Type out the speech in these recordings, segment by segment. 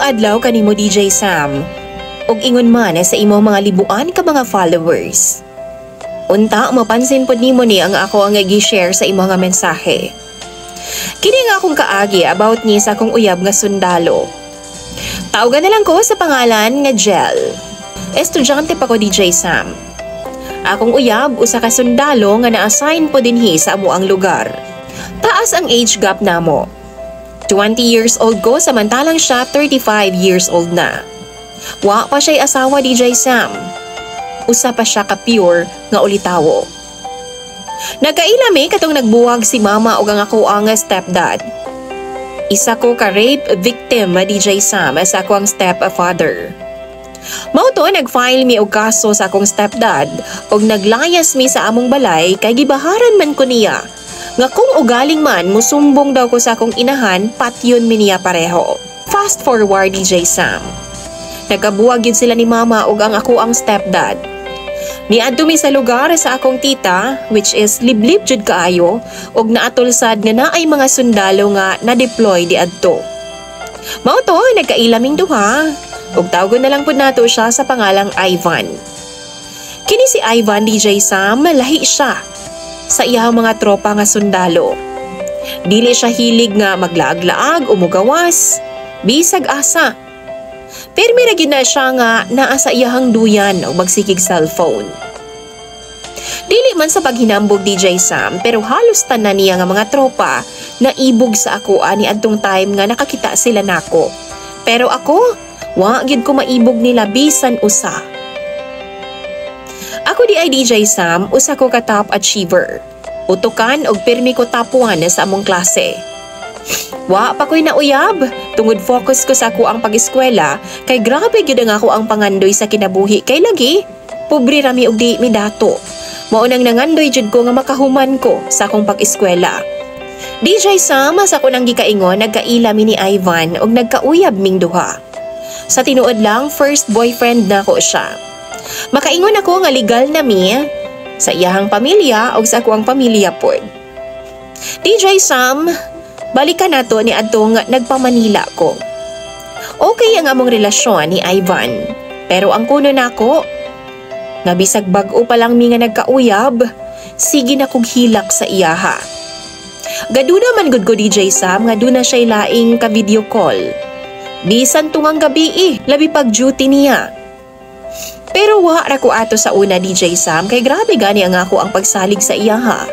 adlaw kanimo DJ Sam. Ug ingon man sa imo mga libuan ka mga followers. Unta mapansin pod nimo ni ang ako ang gi-share sa imo nga mensahe. Kini nga akong kaagi about ni sa akong uyab nga sundalo. Tawagan na lang ko sa pangalan nga Jel. Estudyante pa ko DJ Sam. Akong uyab usa ka sundalo nga na-assign po dinhi sa amo ang lugar. Taas ang age gap namo. 20 years old ko samantalang siya 35 years old na. Wa pa siya'y asawa DJ Sam. Usa pa siya ka pure nga ulitawo. Nagkailami katong nagbuwag si mama o ang ako ang stepdad. Isa ko ka rape victim DJ Sam as ako ang stepfather. Mao to nag-file mi og kaso sa akong stepdad og naglayas mi sa among balay kay gibaharan man ko niya. Nga kung ugaling man, musumbong daw ko sa akong inahan, patyon mi niya pareho. Fast forward DJ Sam. Nagkabuwag yun sila ni mama ug ang ako ang stepdad. Niadto mi sa lugar sa akong tita, which is liblib jud kaayo, ug naatulsad nga naay mga sundalo nga na-deploy di adto. Mao to, nagkailaming duha, ug tawgon na lang pud nato siya sa pangalang Ivan. Kini si Ivan DJ Sam, lahi siya sa iyang mga tropa nga sundalo. Dili siya hilig nga maglaag-laag o mugawas, bisag asa. Pero may gyud na siya nga naa sa iyang duyan o magsikig cellphone. Dili man sa paghinambog DJ Sam, pero halos tanan niya nga mga tropa na ibog sa ako ani adtong time nga nakakita sila nako. Pero ako, wa gyud ko maibog nila bisan usa. Ako di ay DJ Sam, usa ko ka top achiever. Utukan og pirmi ko top 1 sa among klase. Wa pa ko'y nauyab, tungod focus ko sa ako ang pag-eskwela, kay grabe gyud nga ako ang pangandoy sa kinabuhi kay lagi. Pobre rami og di mi dato. Mao nang nangandoy jud ko nga makahuman ko sa akong pag-eskwela. DJ Sam, sa ako nang gikaingon, nagkaila mi ni Ivan og nagkauyab ming duha. Sa tinuod lang, first boyfriend na ko siya. Makaingon ako nga legal na mi sa iyahang pamilya o sa akong pamilya pod. DJ Sam, balikan nato ni adto nga nagpamanila ko. Okay ang among relasyon ni Ivan, pero ang kuno nako nga bisag bag-o pa lang mi nga nagkauyab, sige na kog hilak sa iyaha. Gaduna man gud ko DJ Sam nga duna siya laing ka video call. Bisan tungang gabi labi pag duty niya. Pero wa ra ko ato sa una DJ Sam kay grabe gani ang ako ang pagsalig sa iyaha.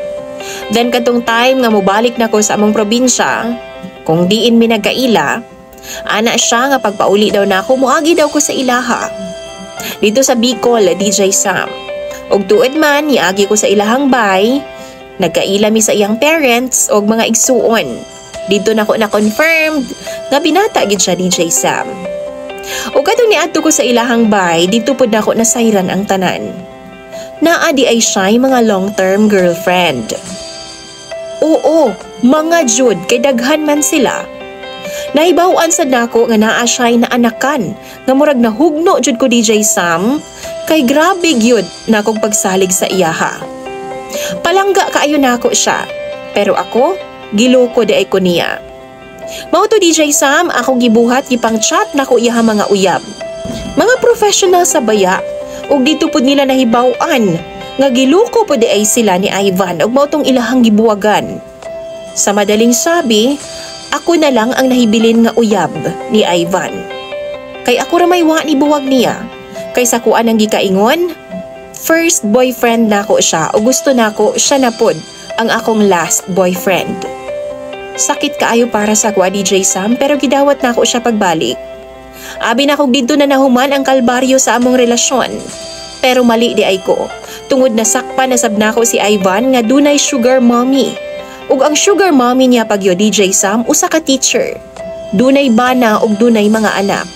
Then katong time nga mobalik na ko sa among probinsya, kung diin mi nagkaila, ana siya nga pagpauli daw na ako moagi daw ko sa ilaha. Dito sa Bicol DJ Sam. Og tuod man niagi ko sa ilahang bay, nagkaila mi sa iyang parents og mga igsuon. Dito nako na confirmed nga binata gid siya DJ Sam. O katong niadto ko sa ilahang bay, dito pod nako nasayran ang tanan. Naa di ay siya mga long-term girlfriend. Oo, mga jud kay daghan man sila. Nahibaw-an sad nako nga naa siya na anakan, nga murag nahugno jud ko DJ Sam, kay grabe gyud nakong pagsalig sa iyaha. Palangga kaayo nako siya, pero ako giloko di ay ko niya. Mao to DJ Sam, ako gibuhat gipang chat nako iyaha mga uyab. Mga professional sa baya, ug dito pud nila nahibaw-an nga giloko pud di ay sila ni Ivan ug mao tong ilahang gibuwagan. Sa madaling sabi, ako na lang ang nahibilin nga uyab ni Ivan. Kay ako ra may wa ni buwag niya. Kay sa kuan ang gikaingon, first boyfriend nako siya o gusto nako siya na pod ang akong last boyfriend. Sakit kaayo para sa kwa DJ Sam pero gidawat nako siya pagbalik. Abi na kog didto na nahuman ang kalbaryo sa among relasyon. Pero mali di ay ko. Tungod na sakpan na sab nako si Ivan nga dunay sugar mommy. Ug ang sugar mommy niya pagyo DJ Sam usa ka teacher. Dunay bana ug dunay mga anak.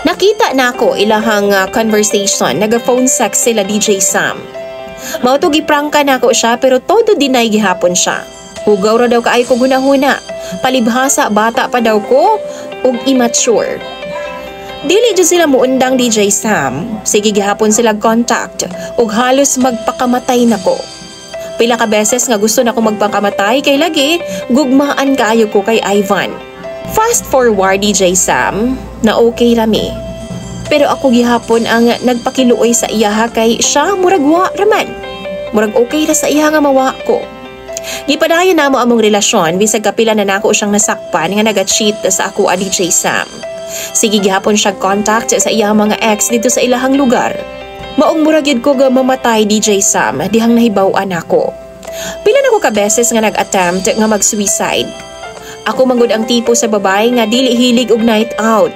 Nakita nako ilahang conversation, naga-phone sex sila DJ Sam. Mao to giprangka nako siya pero todo dinay gihapon siya. Hugaw ra daw kaayo ko hunahuna. Palibhasa bata pa daw ko ug immature. Dili jud sila muundang DJ Sam. Sige gihapon sila contact ug halos magpakamatay nako. Pila ka beses nga gusto nako magpakamatay kay lagi gugmaan kaayo ko kay Ivan. Fast forward DJ Sam, na okay rami. Pero ako gihapon ang nagpakiluoy sa iyaha kay siya murag wa raman. Murag okay ra sa iya nga mawa ko. Gipadayon namo among relasyon bisag kapila na nako siyang nasakpan nga naga-cheat sa ako a DJ Sam. Sige gihapon siya contact sa iyang mga ex dito sa ilahang lugar. Maong murag yun ko ga mamatay DJ Sam dihang nahibaw-an ako. Pila na ko ka beses nga nag-attempt nga mag-suicide. Ako manggod ang tipo sa babae nga dili hilig og night out.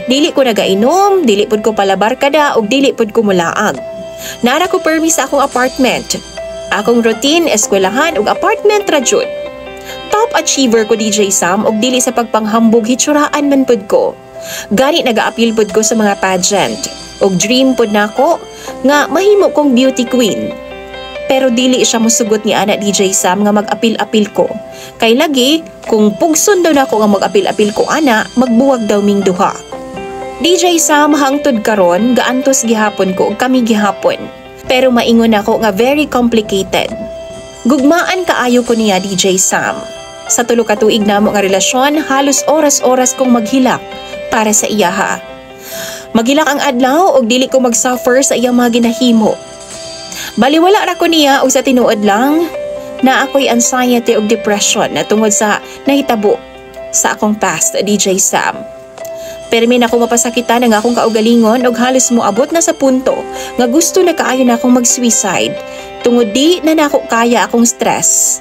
Dili ko nagainom, dili pud ko palabar kada og dili pud ko mulaag. Nara ko permi sa akong apartment. Akong routine, eskwelahan ug apartment ra jud. Top achiever ko DJ Sam og dili sa pagpanghambog hitsuraan man pud ko. Gani naga-appeal pud ko sa mga pageant. Og dream pud nako nga mahimo kong beauty queen. Pero dili siya mosugot ni ana DJ Sam nga mag-apil-apil ko. Kay lagi, kung pugson daw nako nga mag-apil-apil ko ana, magbuwag daw ming duha. DJ Sam hangtod karon gaantos gihapon ko ug kami gihapon. Pero maingon ako nga very complicated. Gugmaan kaayo ko niya DJ Sam. Sa tulo ka tuig namo nga relasyon, halos oras-oras kong maghilak para sa iyaha. Maghilak ang adlaw og dili ko mag-suffer sa iyang mga ginahimo. Baliwala ra ko niya og sa tinuod lang na ako'y anxiety ug depression na tungod sa nahitabo sa akong past DJ Sam. Permi na ako mapasakitan ang akong kaugalingon og halos moabot na sa punto nga gusto na kaayo na akong mag-suicide tungod di na nako kaya akong stress.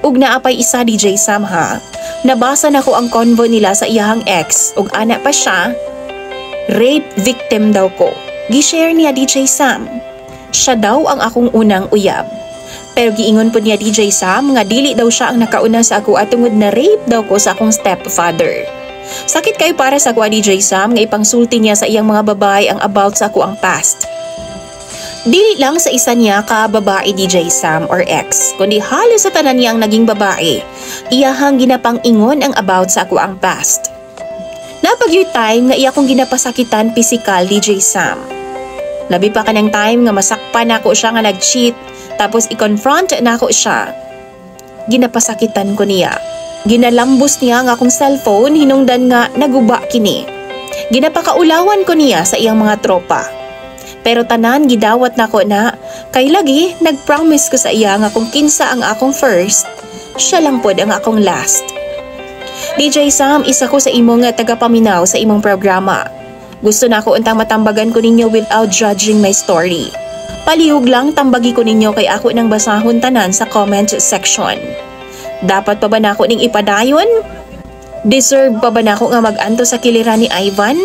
Ug naapay isa DJ Sam ha, nabasa na ko ang convo nila sa iyahang ex ug ana pa siya, rape victim daw ko. Gi-share niya DJ Sam. Siya daw ang akong unang uyab. Pero giingon po niya DJ Sam nga dili daw siya ang nakauna sa ako at tungod na rape daw ko sa akong stepfather. Sakit kayo para sa ako DJ Sam nga ipangsulti niya sa iyang mga babae ang about sa ako ang past. Dili lang sa isa niya ka babae DJ Sam or ex, kundi halos sa tanan niya ang naging babae. Iyahang ginapang-ingon ang about sa ako ang past. Napagyoy time nga iya kong ginapasakitan physical DJ Sam. Labi pa kanang time nga masakpan nako siya nga nag-cheat tapos i-confront nako siya. Ginapasakitan ko niya. Ginalambos niya nga akong cellphone hinungdan nga naguba kini. Ginapakaulawan ko niya sa iyang mga tropa. Pero tanan gidawat nako na kay lagi nagpromise ko sa iya nga kung kinsa ang akong first, siya lang pod ang akong last. DJ Sam, isa ko sa imong tagapaminaw sa imong programa. Gusto na ako untang matambagan ko ninyo without judging my story. Palihog lang tambagi ko ninyo kay ako nang basahon tanan sa comment section. Dapat pa ba na ako ning ipadayon? Deserve pa ba na ako nga mag-anto sa kilira ni Ivan?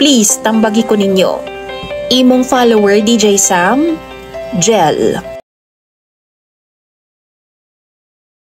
Please, tambagi ko ninyo. Imong follower DJ Sam, Jel.